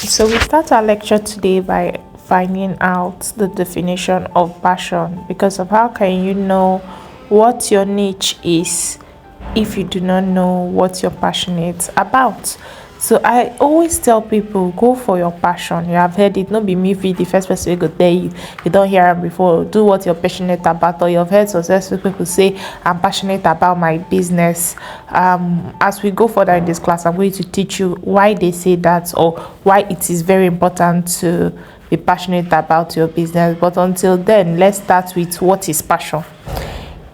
So we start our lecture today by finding out the definition of passion because of how can you know what your niche is if you do not know what you're passionate about. So I always tell people go for your passion. You have heard it, not be me be the first person who go tell you. You don't hear it before. Do what you're passionate about, or you've heard successful people say, I'm passionate about my business. As we go further in this class, I'm going to teach you why they say that or why it is very important to be passionate about your business. But until then, let's start with what is passion.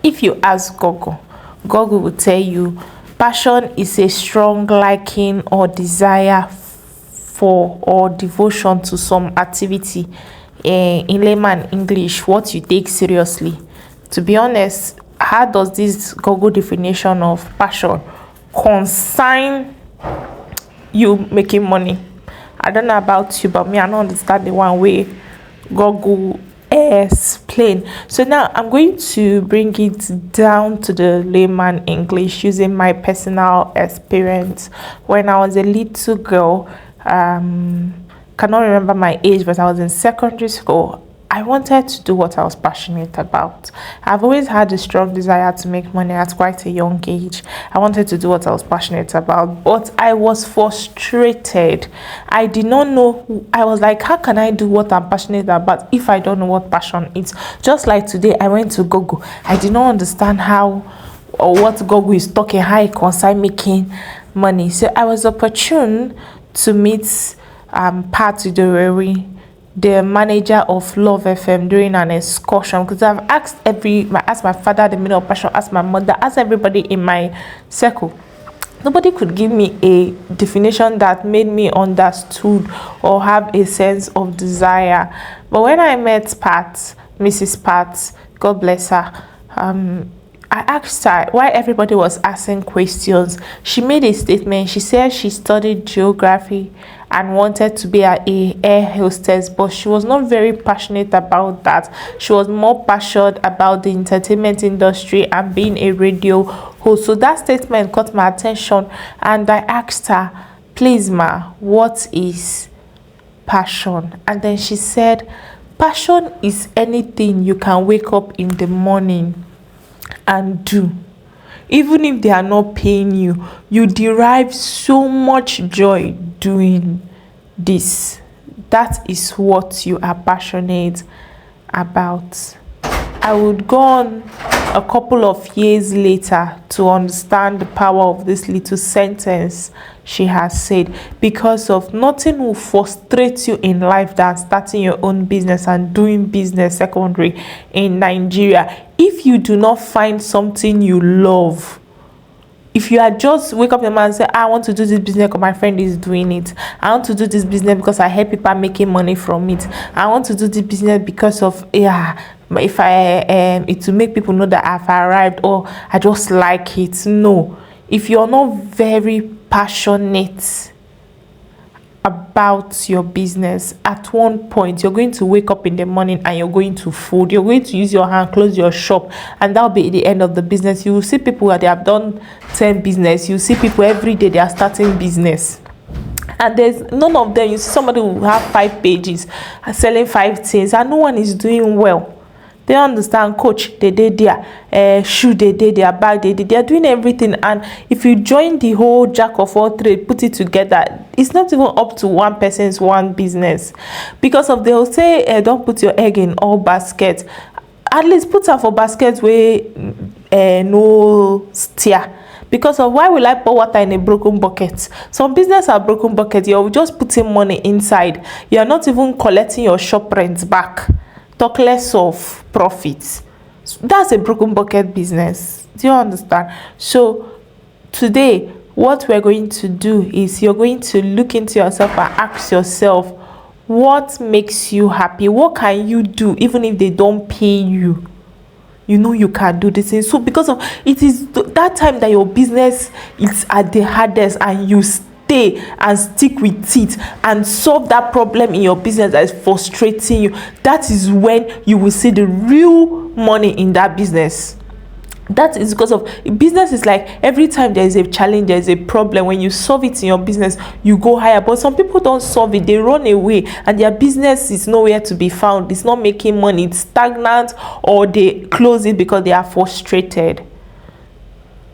If you ask Google will tell you passion is a strong liking or desire for or devotion to some activity. In layman English, what you take seriously. To be honest, how does this Google definition of passion consign you making money? I don't know about you, but me, I don't understand the one way Google explain. So now I'm going to bring it down to the layman English using my personal experience. When I was a little girl, cannot remember my age, but I was in secondary school. I wanted to do what I was passionate about. I've always had a strong desire to make money at quite a young age. I wanted to do what I was passionate about, but I was frustrated. I did not know. I was like, how can I do what I'm passionate about if I don't know what passion is? Just like today, I went to Google. I did not understand how or what Google is talking, how it concern making money. So I was opportune to meet Pat Idoreri, the manager of Love FM, during an excursion, because I've asked my father the meaning of passion, asked my mother, asked everybody in my circle. Nobody could give me a definition that made me understood or have a sense of desire. But when I met Mrs. Pat, God bless her, I asked her why everybody was asking questions. She made a statement. She said she studied geography and wanted to be a air hostess, but she was not very passionate about that. She was more passionate about the entertainment industry and being a radio host. So that statement caught my attention, and I asked her, please ma, what is passion? And then she said, passion is anything you can wake up in the morning and do, even if they are not paying you. You derive so much joy doing this. That is what you are passionate about. I would go on a couple of years later to understand the power of this little sentence she has said, because of nothing will frustrate you in life than starting your own business and doing business secondary in Nigeria. If you do not find something you love, if you are just wake up your mind and say, I want to do this business because my friend is doing it. I want to do this business because I heard people are making money from it. I want to do this business because of if I it to make people know that I've arrived, or I just like it. No. If you're not very passionate about your business, at one point you're going to wake up in the morning and you're going to fold, you're going to use your hand, close your shop, and that'll be the end of the business. You will see people that they have done 10 business. You see people every day they are starting business, and there's none of them. You see somebody who have 5 pages selling 5 things and no one is doing well. They understand, coach, they did their shoe, they did their bag, they're doing everything. And if you join the whole jack of all trade, put it together, it's not even up to one person's one business. Because of they'll say, don't put your egg in all baskets. At least put her for baskets where no steer. Because of why will I pour water in a broken bucket? Some business are broken bucket. You're just putting money inside. You're not even collecting your shop rent back. Talk less of profits. That's a broken bucket business. Do you understand? So today, what we're going to do is you're going to look into yourself and ask yourself, what makes you happy? What can you do even if they don't pay you? You know you can do this thing. So because of it is that time that your business is at the hardest, and you stay and stick with it and solve that problem in your business that is frustrating you, that is when you will see the real money in that business. That is because of business is like every time there is a challenge, there is a problem. When you solve it in your business, you go higher. But some people don't solve it, they run away, and their business is nowhere to be found. It's not making money, it's stagnant, or they close it because they are frustrated.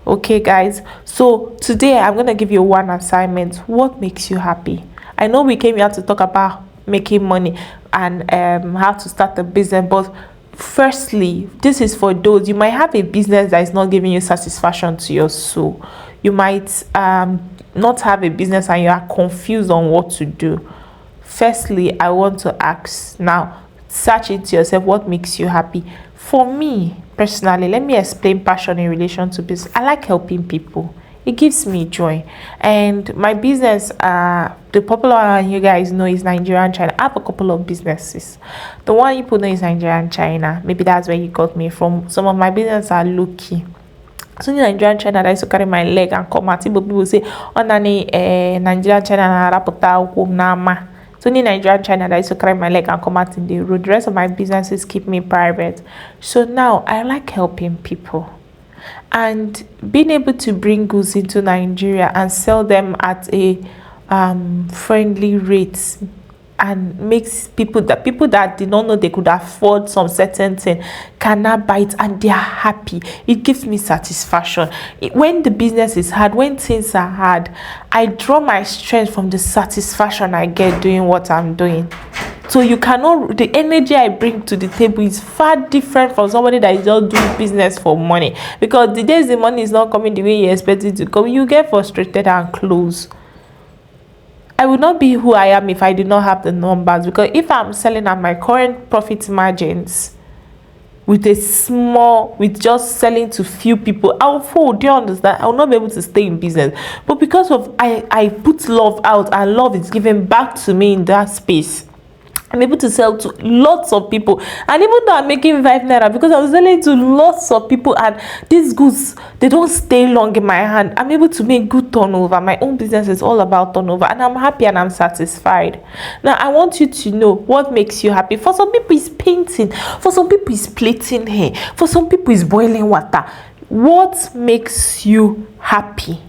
Okay, guys, so today I'm going to give you one assignment. What makes you happy? I know we came here to talk about making money and how to start a business, but firstly, this is for those, you might have a business that is not giving you satisfaction to your soul. You might not have a business and you are confused on what to do. Firstly, I want to ask now, search into yourself, what makes you happy? For me personally, let me explain passion in relation to business. I like helping people. It gives me joy. And my business, the popular one you guys know is Nigeria and China. I have a couple of businesses. The one you put know is Nigeria and China. Maybe that's where you got me from. Some of my businesses are low-key. So in Nigeria and China, I used to carry my leg and come out. But people say, oh, Nani, Nigeria and China, na rapota nama. So in Nigeria and China, I used to carry my leg and come out in the road. The rest of my businesses keep me private. So now I like helping people. And being able to bring goods into Nigeria and sell them at a friendly rate and makes people that did not know they could afford some certain thing can now buy it and they are happy. It gives me satisfaction. When the business is hard, when things are hard, I draw my strength from the satisfaction I get doing what I'm doing. So you cannot, the energy I bring to the table is far different from somebody that is just doing business for money. Because the days the money is not coming the way you expect it to come, you get frustrated and close. I would not be who I am if I did not have the numbers. Because if I'm selling at my current profit margins with just selling to few people, I'll fold. Do you understand? I will not be able to stay in business. But because of I put love out and love is given back to me in that space, I'm able to sell to lots of people. And even though I'm making 5 naira, because I was selling to lots of people and these goods, they don't stay long in my hand, I'm able to make good turnover. My own business is all about turnover and I'm happy and I'm satisfied. Now I want you to know what makes you happy. For some people it's painting, for some people it's plaiting hair, for some people it's boiling water. What makes you happy?